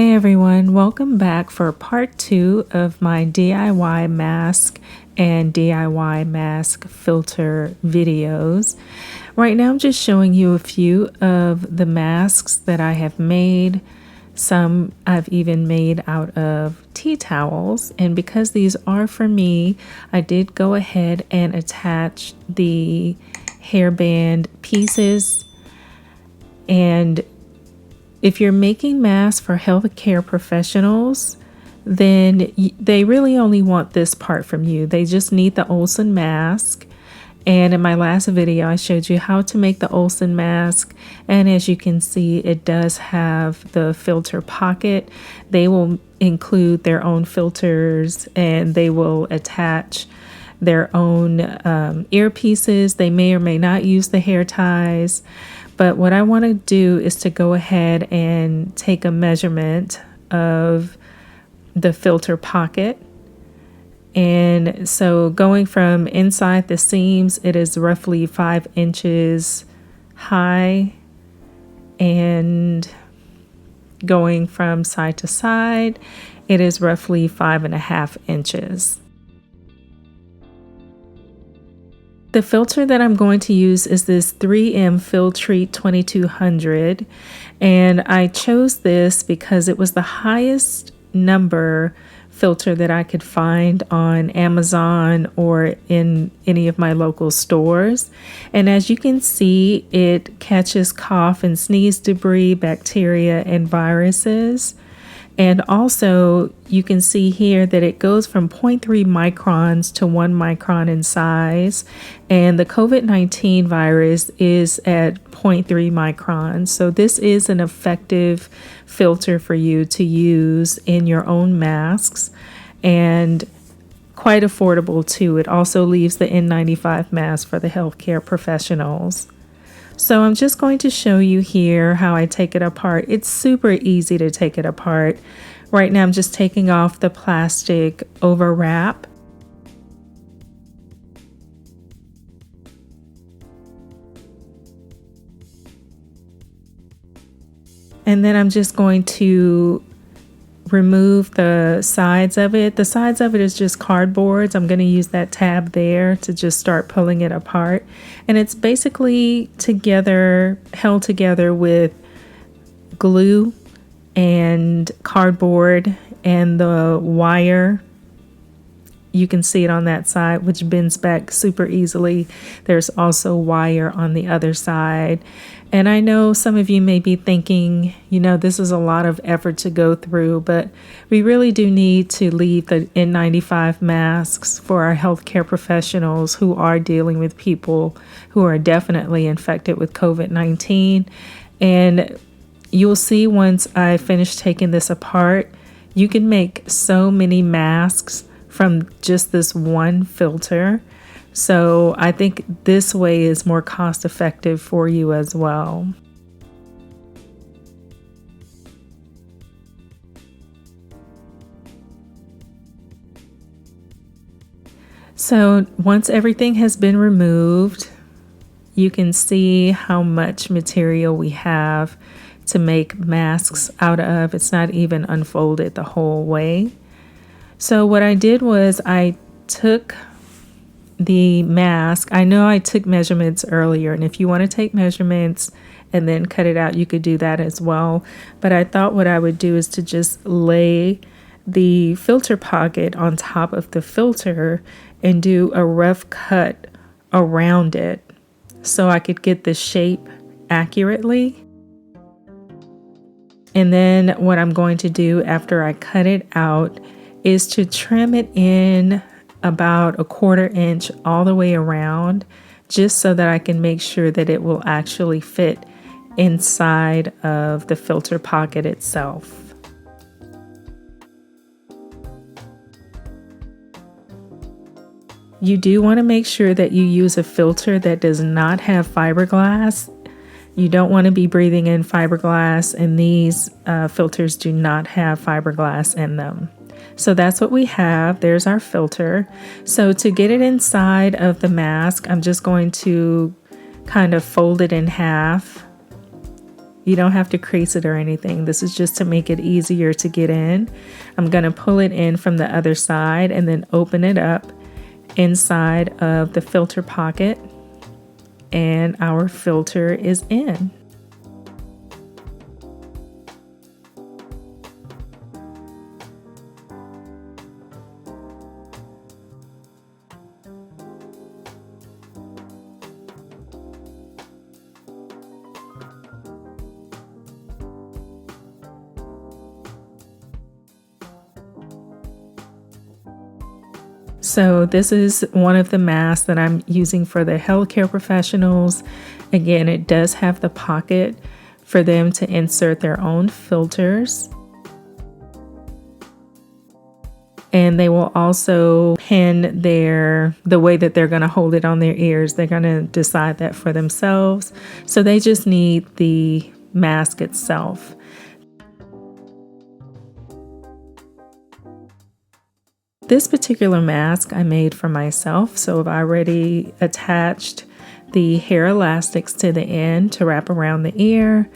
Hey everyone, welcome back for part 2 of my DIY mask and DIY mask filter videos. Right now I'm just showing you a few of the masks that I have made. Some I've even made out of tea towels, and because these are for me, I did go ahead and attach the hairband pieces. And if you're making masks for healthcare professionals, then they really only want this part from you. They just need the Olson mask. And in my last video, I showed you how to make the Olson mask. And as you can see, it does have the filter pocket. They will include their own filters and they will attach their own earpieces. They may or may not use the hair ties. But what I want to do is to go ahead and take a measurement of the filter pocket. And so going from inside the seams, it is roughly 5 inches high, and going from side to side, it is roughly 5.5 inches. The filter that I'm going to use is this 3M Filtrete 2200, and I chose this because it was the highest number filter that I could find on Amazon or in any of my local stores. And as you can see, it catches cough and sneeze debris, bacteria, and viruses. And also you can see here that it goes from 0.3 microns to 1 micron in size, and the COVID-19 virus is at 0.3 microns. So this is an effective filter for you to use in your own masks, and quite affordable too. It also leaves the N95 mask for the healthcare professionals. So I'm just going to show you here how I take it apart. It's super easy to take it apart. Right now I'm just taking off the plastic over wrap. And then I'm just going to remove the sides of it. The sides of it is just cardboards. I'm going to use that tab there to just start pulling it apart. And it's basically held together with glue and cardboard and the wire. You can see it on that side, which bends back super easily. There's also wire on the other side. And I know some of you may be thinking, this is a lot of effort to go through, but we really do need to leave the N95 masks for our healthcare professionals who are dealing with people who are definitely infected with COVID-19. And you'll see once I finish taking this apart, you can make so many masks from just this one filter. So I think this way is more cost effective for you as well. So once everything has been removed, you can see how much material we have to make masks out of. It's not even unfolded the whole way. So what I did was I took the mask. I know I took measurements earlier, and if you want to take measurements and then cut it out, you could do that as well. But I thought what I would do is to just lay the filter pocket on top of the filter and do a rough cut around it so I could get the shape accurately. And then what I'm going to do after I cut it out is to trim it in about 1/4 inch all the way around, just so that I can make sure that it will actually fit inside of the filter pocket itself. You do want to make sure that you use a filter that does not have fiberglass. You don't want to be breathing in fiberglass, and these filters do not have fiberglass in them. So that's what we have. There's our filter. So to get it inside of the mask, I'm just going to kind of fold it in half You don't have to crease it or anything. This is just to make it easier to get in. I'm going to pull it in from the other side and then open it up inside of the filter pocket, and our filter is in. So this is one of the masks that I'm using for the healthcare professionals. Again, it does have the pocket for them to insert their own filters. And they will also pin the way that they're going to hold it on their ears. They're going to decide that for themselves. So they just need the mask itself. This particular mask I made for myself, so I've already attached the hair elastics to the end to wrap around the ear.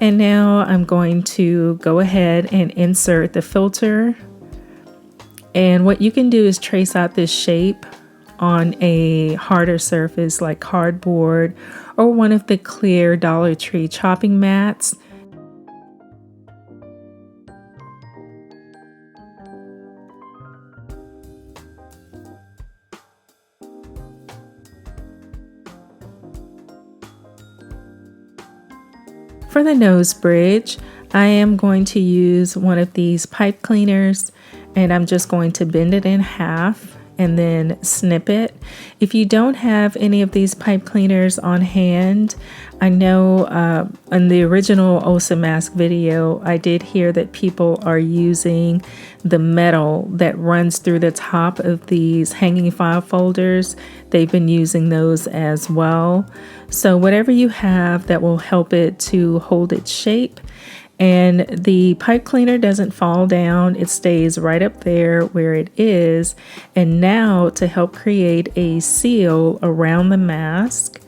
And now I'm going to go ahead and insert the filter. And what you can do is trace out this shape on a harder surface like cardboard or one of the clear Dollar Tree chopping mats. For the nose bridge, I am going to use one of these pipe cleaners, and I'm just going to bend it in half and then snip it. If you don't have any of these pipe cleaners on hand, I know in the original Olson mask video, I did hear that people are using the metal that runs through the top of these hanging file folders. They've been using those as well. So whatever you have that will help it to hold its shape. And the pipe cleaner doesn't fall down, it stays right up there where it is. And now to help create a seal around the mask,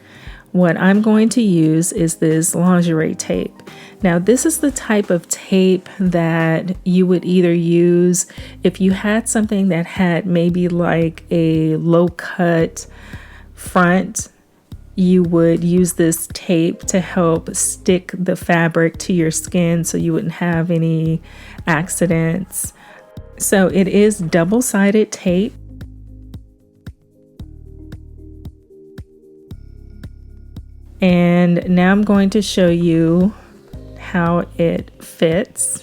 what I'm going to use is this lingerie tape. Now this is the type of tape that you would either use if you had something that had maybe like a low cut front. You would use this tape to help stick the fabric to your skin so you wouldn't have any accidents. So it is double-sided tape. And now I'm going to show you how it fits.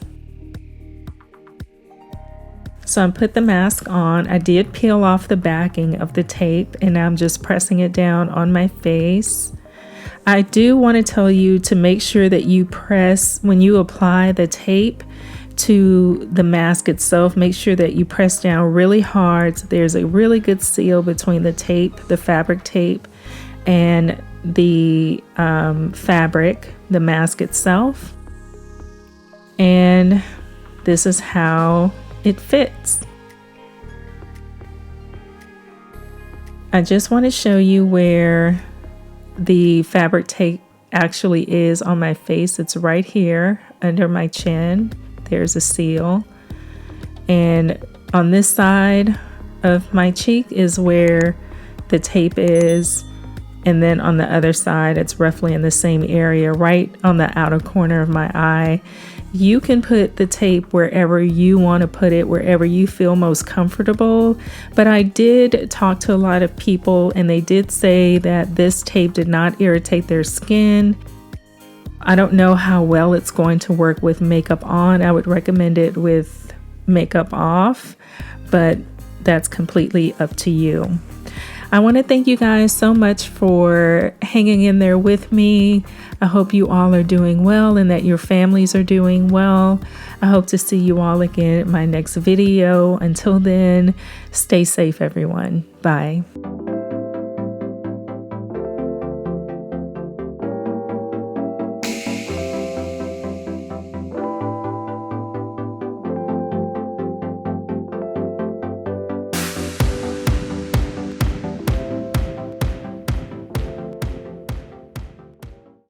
So I put the mask on. I did peel off the backing of the tape, and now I'm just pressing it down on my face. I do want to tell you to make sure that you press, when you apply the tape to the mask itself, make sure that you press down really hard so there's a really good seal between the tape, the fabric tape, and the fabric, the mask itself. And this is how it fits. I just want to show you where the fabric tape actually is on my face. It's right here under my chin. There's a seal. And on this side of my cheek is where the tape is. And then on the other side, it's roughly in the same area, right on the outer corner of my eye. You can put the tape wherever you want to put it, wherever you feel most comfortable. But I did talk to a lot of people, and they did say that this tape did not irritate their skin. I don't know how well it's going to work with makeup on. I would recommend it with makeup off, but that's completely up to you. I want to thank you guys so much for hanging in there with me. I hope you all are doing well and that your families are doing well. I hope to see you all again in my next video. Until then, stay safe, everyone. Bye.